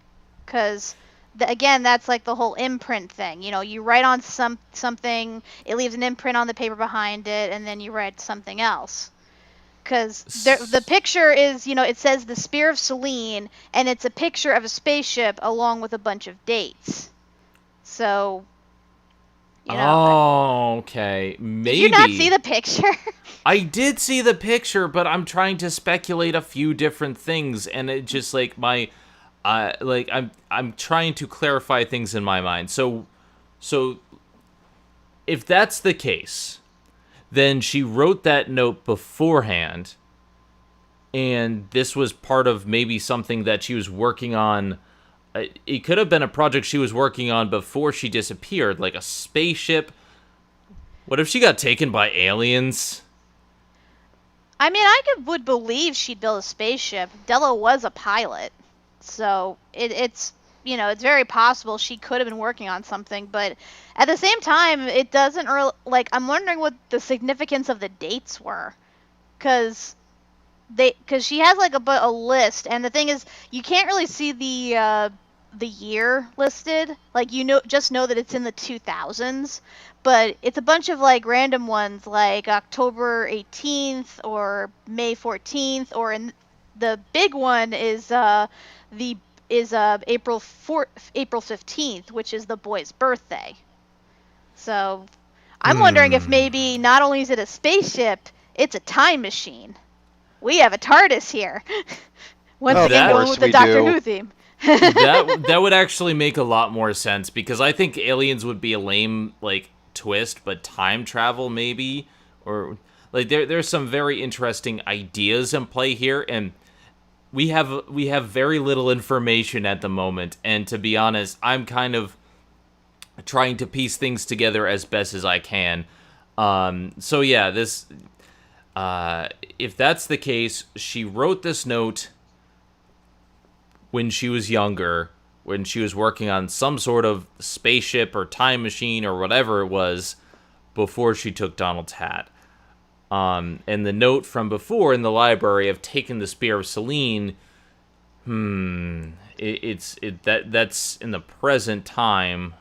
Because, again, that's like the whole imprint thing. You know, you write on something, it leaves an imprint on the paper behind it, and then you write something else. Because the picture is, you know, it says the Spear of Selene, and it's a picture of a spaceship along with a bunch of dates. So, you know. Oh, okay. Maybe. Did you not see the picture? I did see the picture, but I'm trying to speculate a few different things, and it just like I'm trying to clarify things in my mind. So if that's the case, then she wrote that note beforehand, and this was part of maybe something that she was working on. It could have been a project she was working on before she disappeared, like a spaceship. What if she got taken by aliens? I mean, I would believe she'd build a spaceship. Della was a pilot, so it's you know, it's very possible she could have been working on something. But at the same time, it doesn't really, like, I'm wondering what the significance of the dates were, because she has like a list, and the thing is, you can't really see the year listed. Like, you know, just know that it's in the 2000s. But it's a bunch of, like, random ones, like October 18th or May 14th, or in the big one is April 15th, which is the boy's birthday. So I'm wondering if maybe not only is it a spaceship, it's a time machine. We have a TARDIS here. Once again, going with the Doctor Who theme. that would actually make a lot more sense, because I think aliens would be a lame, like, twist, but time travel maybe, or like there's some very interesting ideas in play here, and we have very little information at the moment, and to be honest, I'm kind of trying to piece things together as best as I can. So yeah, this if that's the case, she wrote this note when she was younger, when she was working on some sort of spaceship or time machine or whatever it was, before she took Donald's hat. And the note from before in the library of taking the Spear of Selene, that's in the present time.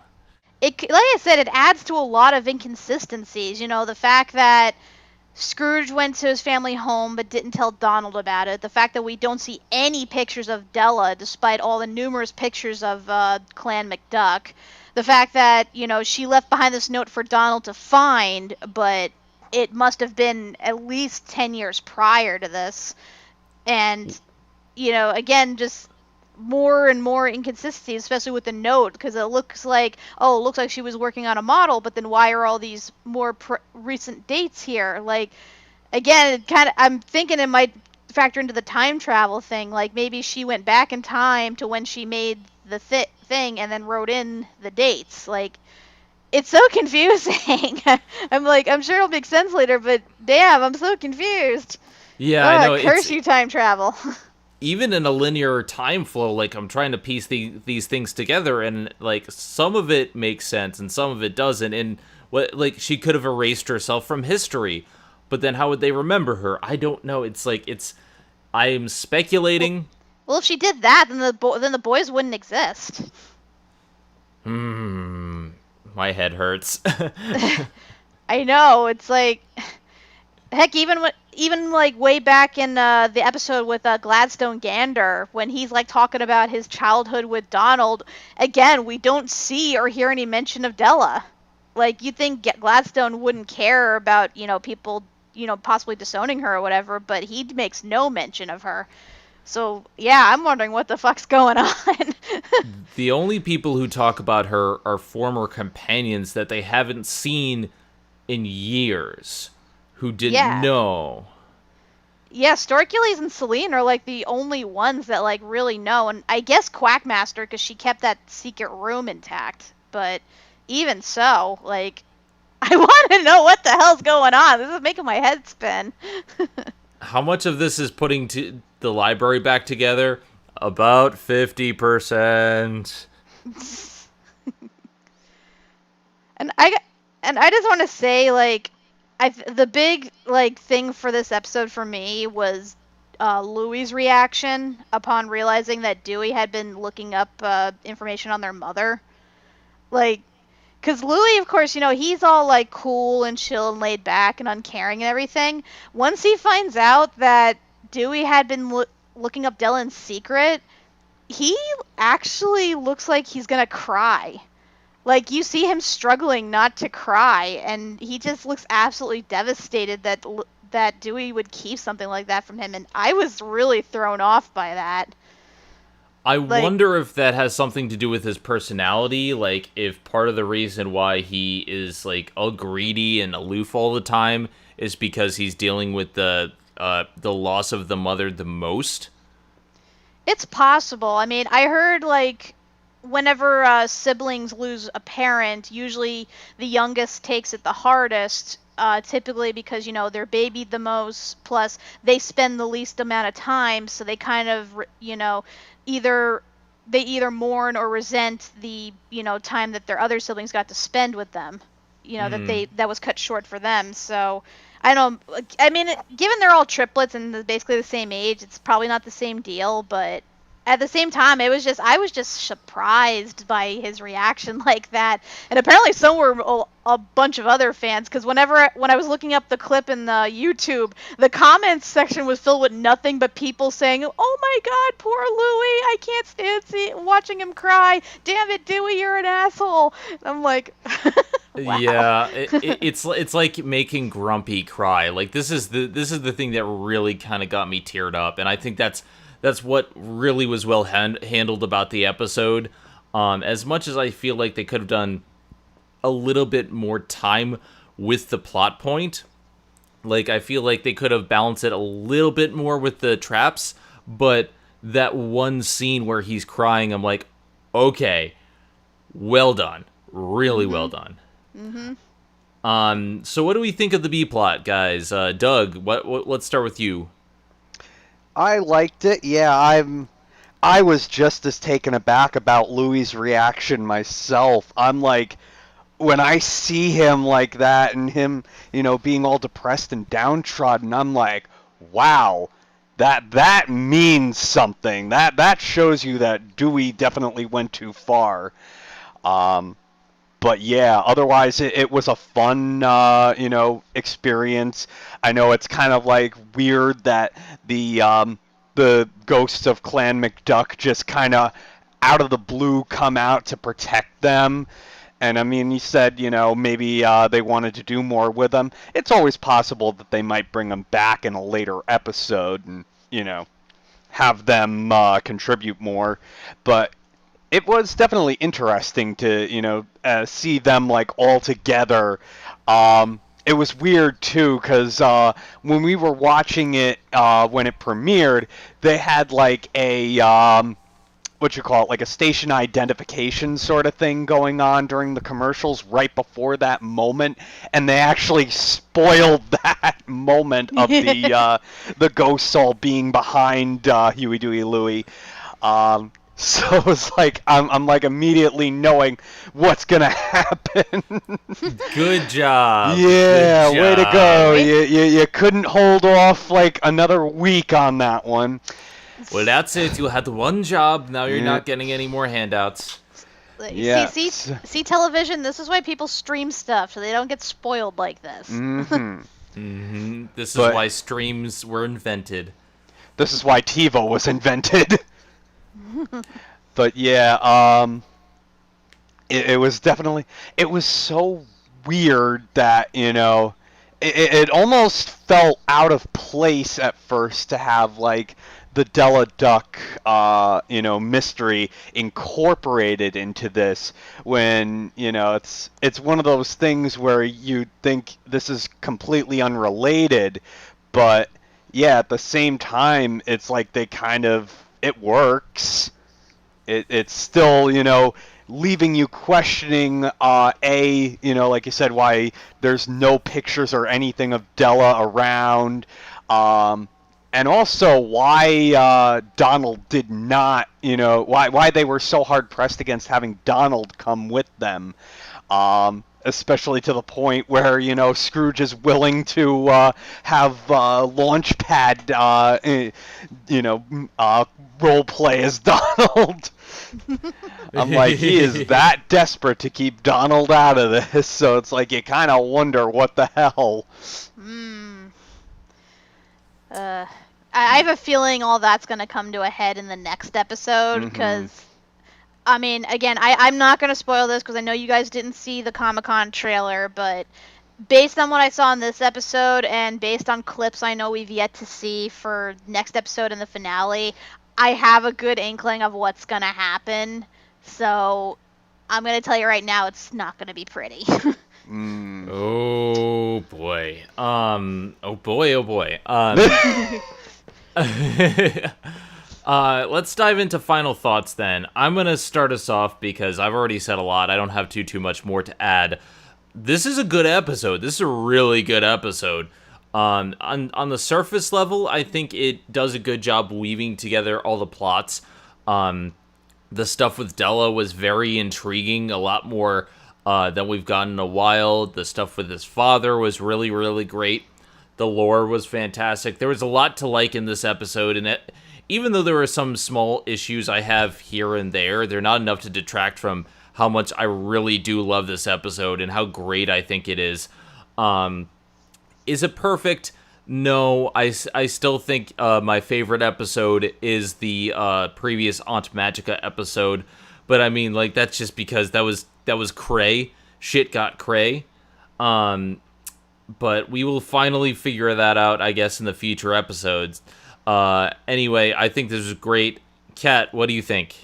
Like I said, it adds to a lot of inconsistencies. You know, the fact that Scrooge went to his family home but didn't tell Donald about it. The fact that we don't see any pictures of Della despite all the numerous pictures of Clan McDuck. The fact that, you know, she left behind this note for Donald to find, but it must have been at least 10 years prior to this. And, you know, again, just more and more inconsistencies, especially with the note, because it looks like she was working on a model, but then why are all these more recent dates here? Like, again, I'm thinking it might factor into the time travel thing. Like, maybe she went back in time to when she made the thing and then wrote in the dates. Like, it's so confusing. I'm sure it'll make sense later, but damn, I'm so confused. Yeah, I know. Curse you, time travel. Even in a linear time flow, like, I'm trying to piece these things together, and, like, some of it makes sense and some of it doesn't. And what, like, she could have erased herself from history, but then how would they remember her? I don't know. It's like, I'm speculating. Well, if she did that, then the boys wouldn't exist. My head hurts. I know. It's like, heck, even like way back in the episode with Gladstone Gander, when he's like talking about his childhood with Donald, again, we don't see or hear any mention of Della. Like, you'd think Gladstone wouldn't care about, you know, people, you know, possibly disowning her or whatever, but he makes no mention of her. So, yeah, I'm wondering what the fuck's going on. The only people who talk about her are former companions that they haven't seen in years, who didn't know. Yeah, Storkules and Selene are, like, the only ones that, like, really know. And I guess Quackmaster, because she kept that secret room intact. But, even so, like, I want to know what the hell's going on. This is making my head spin. How much of this is putting the library back together? About 50%. And I just want to say, like, the big like thing for this episode for me was Louie's reaction upon realizing that Dewey had been looking up information on their mother. Like, because Louie, of course, he's all like cool and chill and laid back and uncaring and everything. Once he finds out that Dewey had been looking up Della in secret, he actually looks like he's gonna cry. Like, you see him struggling not to cry, and he just looks absolutely devastated that Dewey would keep something like that from him, and I was really thrown off by that. I wonder if that has something to do with his personality, like, if part of the reason why he is, like, all greedy and aloof all the time is because he's dealing with the loss of the mother the most. It's possible. I mean, I heard, like, whenever siblings lose a parent, usually the youngest takes it the hardest, typically because, they're babied the most, plus they spend the least amount of time, so they kind of, either mourn or resent the, time that their other siblings got to spend with them, that was cut short for them. So I don't know. I mean, given they're all triplets and they're basically the same age, it's probably not the same deal, but at the same time, I was just surprised by his reaction like that. And apparently so were a bunch of other fans, because when I was looking up the clip in the YouTube, the comments section was filled with nothing but people saying, "Oh my God, poor Louie! I can't stand watching him cry. Damn it, Dewey, you're an asshole." And I'm like, wow. Yeah, it's like making Grumpy cry. Like, this is the thing that really kind of got me teared up, and I think that's what really was well handled about the episode. As much as I feel like they could have done a little bit more time with the plot point, like, I feel like they could have balanced it a little bit more with the traps, but that one scene where he's crying, I'm like, okay, well done. Really well done. Mm-hmm. So what do we think of the B-plot, guys? Doug, let's start with you. I liked it. Yeah, I was just as taken aback about Louie's reaction myself. I'm like, when I see him like that and him, being all depressed and downtrodden, I'm like, wow, that means something. That shows you that Dewey definitely went too far. But yeah, otherwise it was a fun, experience. I know it's kind of like weird that the ghosts of Clan McDuck just kind of out of the blue come out to protect them. And I mean, you said, maybe they wanted to do more with them. It's always possible that they might bring them back in a later episode and, have them contribute more. But it was definitely interesting to, see them, like, all together. It was weird, too, because when we were watching it when it premiered, they had, like, a, like a station identification sort of thing going on during the commercials right before that moment, and they actually spoiled that moment of the ghosts all being behind Huey, Dewey, Louie. So it's like I'm like immediately knowing what's gonna happen. Good job. Yeah, Good way to job. go. You couldn't hold off like another week on that one. Well, that's it. You had one job. Now you're not getting any more handouts. Yeah. See television. This is why people stream stuff, so they don't get spoiled like this. This is why streams were invented. This is why TiVo was invented. But yeah, it was definitely, it was so weird that, it almost felt out of place at first to have, like, the Della Duck, mystery incorporated into this when, it's one of those things where you think this is completely unrelated, but yeah, at the same time, it's like they kind of, it works. It's still, leaving you questioning, like you said, why there's no pictures or anything of Della around, and also why Donald did not, why they were so hard pressed against having Donald come with them, especially to the point where, Scrooge is willing to have Launchpad, role play as Donald. I'm like, he is that desperate to keep Donald out of this, so it's like you kind of wonder what the hell. I have a feeling all that's going to come to a head in the next episode, because, I mean, again, I'm not going to spoil this because I know you guys didn't see the Comic-Con trailer, but based on what I saw in this episode and based on clips I know we've yet to see for next episode and the finale, I have a good inkling of what's going to happen. So I'm going to tell you right now, it's not going to be pretty. Oh boy. Oh boy. Let's dive into final thoughts then. I'm going to start us off because I've already said a lot. I don't have too much more to add. This is a good episode. This is a really good episode. On the surface level, I think it does a good job weaving together all the plots. The stuff with Della was very intriguing, a lot more than we've gotten in a while. The stuff with his father was really, really great. The lore was fantastic. There was a lot to like in this episode, and even though there were some small issues I have here and there, they're not enough to detract from how much I really do love this episode and how great I think it is. Is it perfect? No, I still think my favorite episode is the previous Aunt Magica episode, but I mean, like, that's just because that was cray. Shit got cray. But we will finally figure that out, I guess, in the future episodes. Anyway, I think this is great. Kat, what do you think?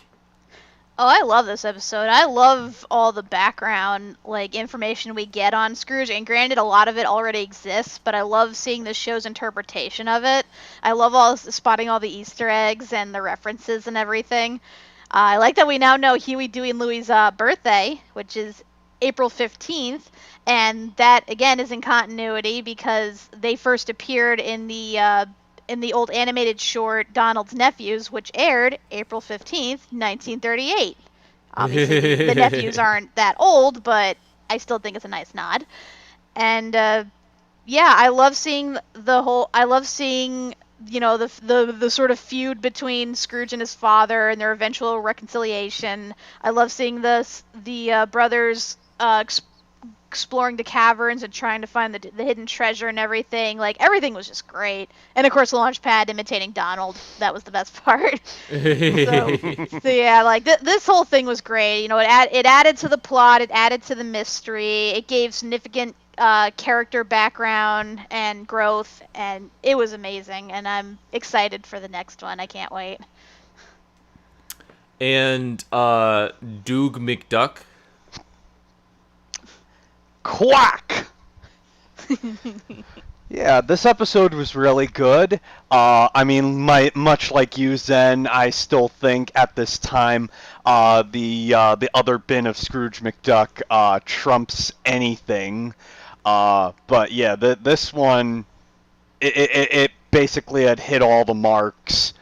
Oh, I love this episode. I love all the background, information we get on Scrooge. And granted, a lot of it already exists, but I love seeing the show's interpretation of it. I love spotting all the Easter eggs and the references and everything. I like that we now know Huey, Dewey, and Louie's birthday, which is April 15th. And that, again, is in continuity because they first appeared in the old animated short Donald's Nephews, which aired April 15th, 1938. Obviously, the nephews aren't that old, but I still think it's a nice nod. And, I love seeing the sort of feud between Scrooge and his father and their eventual reconciliation. I love seeing the brothers exploring the caverns and trying to find the hidden treasure and everything. Everything was just great. And of course, Launchpad imitating Donald. That was the best part. This whole thing was great. It added to the plot. It added to the mystery. It gave significant character background and growth. And it was amazing. And I'm excited for the next one. I can't wait. And Doug McDuck. Quack! Yeah, this episode was really good. Much like you, Zen, I still think at this time the other bin of Scrooge McDuck trumps anything. But yeah, this one, it basically had hit all the marks.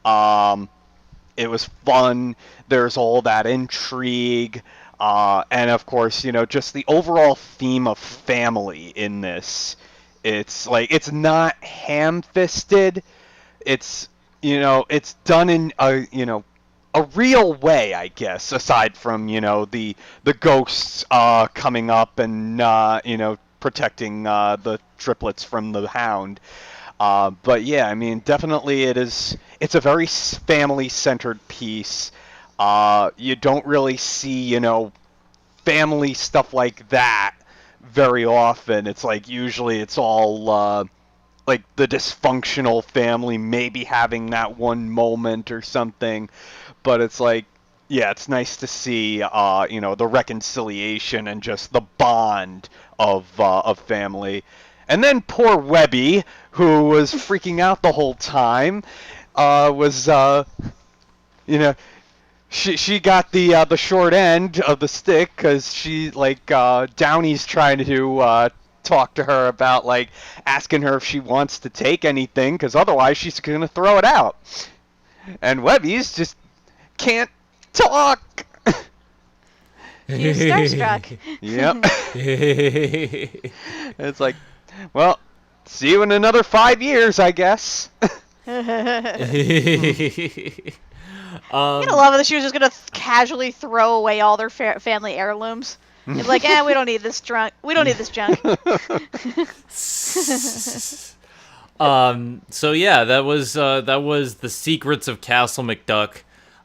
It was fun. There's all that intrigue. And of course, just the overall theme of family in this. It's not ham-fisted. It's done in a real way, I guess, aside from, the ghosts coming up and, protecting the triplets from the Hound. But yeah, definitely it's a very family-centered piece. You don't really see, family stuff like that very often. It's usually it's all the dysfunctional family maybe having that one moment or something. But it's it's nice to see, the reconciliation and just the bond of family. And then poor Webby, who was freaking out the whole time, was, she got the short end of the stick because she Downey's trying to talk to her about asking her if she wants to take anything because otherwise she's gonna throw it out. And Webby's just can't talk. She's starstruck. Yep. It's like, well, see you in another 5 years, I guess. You know, love that she was just gonna casually throw away all their family heirlooms. It's like, we don't need this junk. We don't need this junk. So yeah, that was The Secrets of Castle McDuck.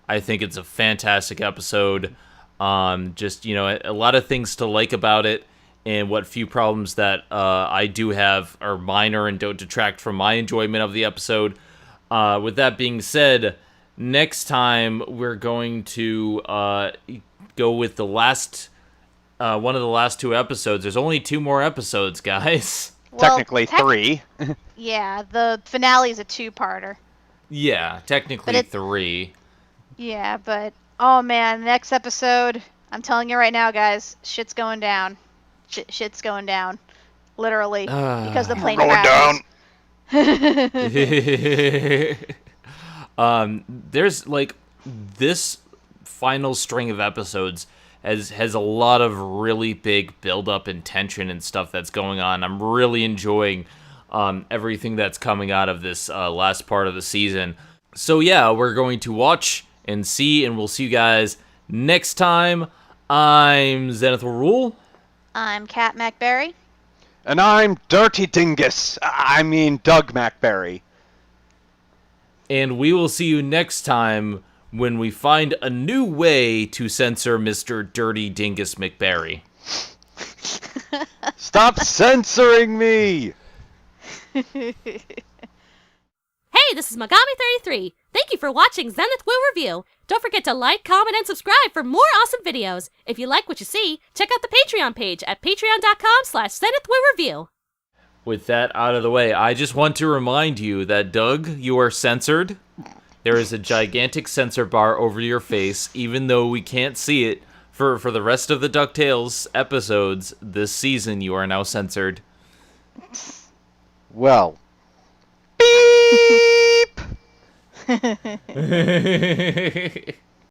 I think it's a fantastic episode. Just, a lot of things to like about it, and what few problems that I do have are minor and don't detract from my enjoyment of the episode. With that being said, next time we're going to go with the last one of the last 2 episodes. There's only 2 more episodes, guys. Well, technically 3. Yeah, the finale is a 2-parter. Yeah, technically 3. Yeah, but oh man, next episode, I'm telling you right now, guys, shit's going down. Shit's going down, literally, because the plane crashes. There's this final string of episodes has a lot of really big build up and tension and stuff that's going on. I'm really enjoying everything that's coming out of this last part of the season. So yeah, we're going to watch and see, and we'll see you guys next time. I'm Zenith will Rule. I'm Kat Macberrie. And I'm Dirty Dingus. I mean Doug Macberrie. And we will see you next time when we find a new way to censor Mr. Dirty Dingus McBerry. Stop censoring me! Hey, this is Megami33. Thank you for watching Zenith Will Review. Don't forget to like, comment, and subscribe for more awesome videos. If you like what you see, check out the Patreon page at patreon.com/Zenith Will Review. With that out of the way, I just want to remind you that, Doug, you are censored. There is a gigantic censor bar over your face, even though we can't see it. For the rest of the DuckTales episodes this season, you are now censored. Well. Beep!